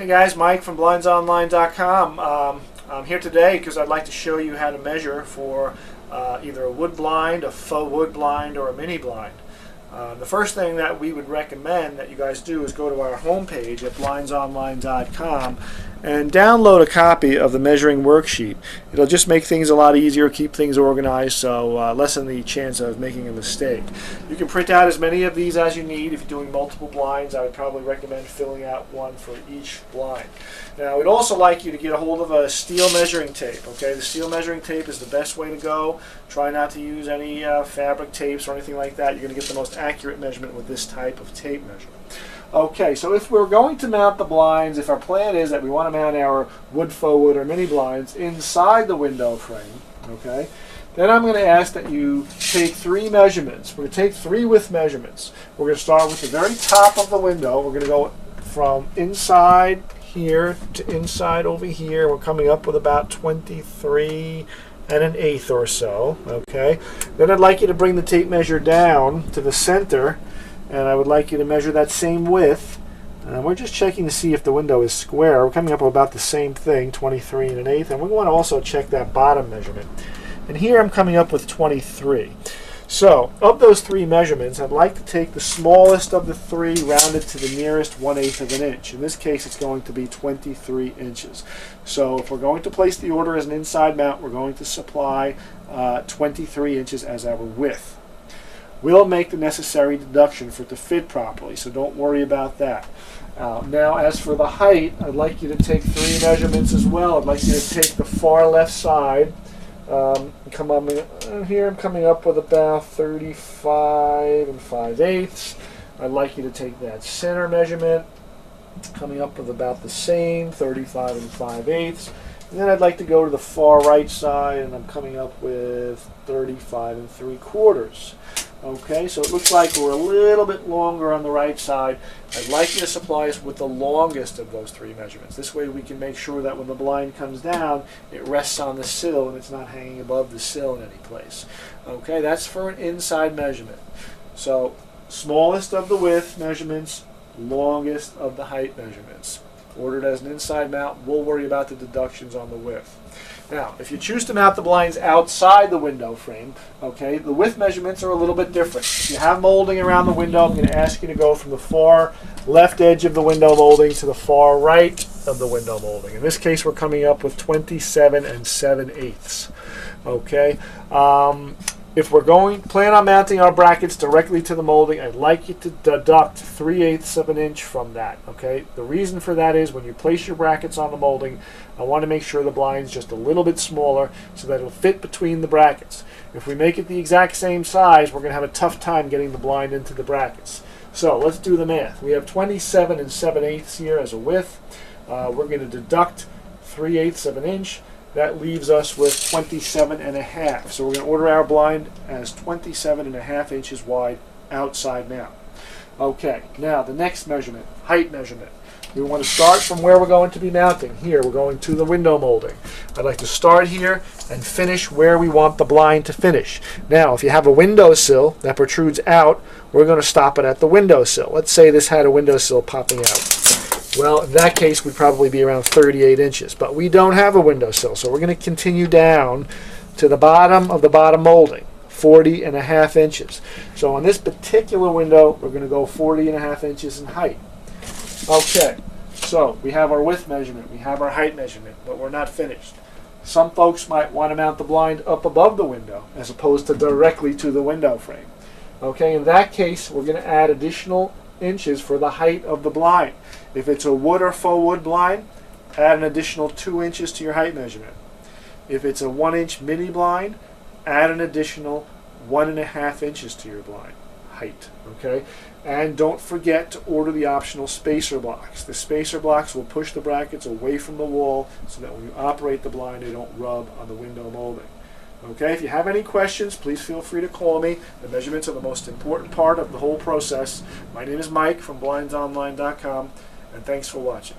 Hey guys, Mike from BlindsOnline.com. I'm here today because I'd like to show you how to measure for either a wood blind, a faux wood blind, or a mini blind. The first thing that we would recommend that you guys do is go to our homepage at BlindsOnline.com and download a copy of the measuring worksheet. It'll just make things a lot easier, keep things organized, so lessen the chance of making a mistake. You can print out as many of these as you need. If you're doing multiple blinds, I would probably recommend filling out one for each blind. Now, we'd also like you to get a hold of a steel measuring tape. Okay, the steel measuring tape is the best way to go. Try not to use any fabric tapes or anything like that. You're going to get the most accurate measurement with this type of tape measure. Okay, so if we're going to mount the blinds, if our plan is that we want to mount our wood, faux wood, or mini blinds inside the window frame, okay, then I'm going to ask that you take 3 measurements. We're going to take 3 width measurements. We're going to start with the very top of the window. We're going to go from inside here to inside over here. We're coming up with about 23 1/8 or so, okay. Then I'd like you to bring the tape measure down to the center, and I would like you to measure that same width. We're just checking to see if the window is square. We're coming up with about the same thing, 23 1/8, and we want to also check that bottom measurement. And here I'm coming up with 23. So, of those 3 measurements, I'd like to take the smallest of the 3, rounded to the nearest 1/8 of an inch. In this case, it's going to be 23 inches. So, if we're going to place the order as an inside mount, we're going to supply 23 inches as our width. We'll make the necessary deduction for it to fit properly, so don't worry about that. Now, as for the height, I'd like you to take 3 measurements as well. I'd like you to take the far left side. Come on, here I'm coming up with about 35 5/8. I'd like you to take that center measurement, coming up with about the same, 35 5/8. And then I'd like to go to the far right side, and I'm coming up with 35 3/4. Okay, so it looks like we're a little bit longer on the right side. I'd like you to supply us with the longest of those 3 measurements. This way we can make sure that when the blind comes down, it rests on the sill and it's not hanging above the sill in any place. Okay, that's for an inside measurement. So, smallest of the width measurements, longest of the height measurements. Ordered as an inside mount, we'll worry about the deductions on the width. Now, if you choose to mount the blinds outside the window frame, okay, the width measurements are a little bit different. If you have molding around the window, I'm going to ask you to go from the far left edge of the window molding to the far right of the window molding. In this case, we're coming up with 27 7/8. Okay. If we're plan on mounting our brackets directly to the molding, I'd like you to deduct 3/8 of an inch from that. Okay. The reason for that is when you place your brackets on the molding, I want to make sure the blind's just a little bit smaller so that it'll fit between the brackets. If we make it the exact same size, we're going to have a tough time getting the blind into the brackets. So let's do the math. We have 27 7/8 here as a width. We're going to deduct 3/8 of an inch. That leaves us with 27 1/2. So we're going to order our blind as 27 1/2 inches wide outside mount. Okay, now the next measurement, height measurement. We want to start from where we're going to be mounting. Here, we're going to the window molding. I'd like to start here and finish where we want the blind to finish. Now, if you have a windowsill that protrudes out, we're going to stop it at the windowsill. Let's say this had a windowsill popping out. Well, in that case, we'd probably be around 38 inches. But we don't have a windowsill, so we're going to continue down to the bottom of the bottom molding, 40 1/2 inches. So on this particular window, we're going to go 40 1/2 inches in height. Okay, so we have our width measurement, we have our height measurement, but we're not finished. Some folks might want to mount the blind up above the window as opposed to directly to the window frame. Okay, in that case, we're going to add additional inches for the height of the blind. If it's a wood or faux wood blind, add an additional 2 inches to your height measurement. If it's a 1-inch mini blind, add an additional 1 1/2 inches to your blind height. Okay, and don't forget to order the optional spacer blocks. The spacer blocks will push the brackets away from the wall so that when you operate the blind, they don't rub on the window molding. Okay, if you have any questions, please feel free to call me. The measurements are the most important part of the whole process. My name is Mike from BlindsOnline.com, and thanks for watching.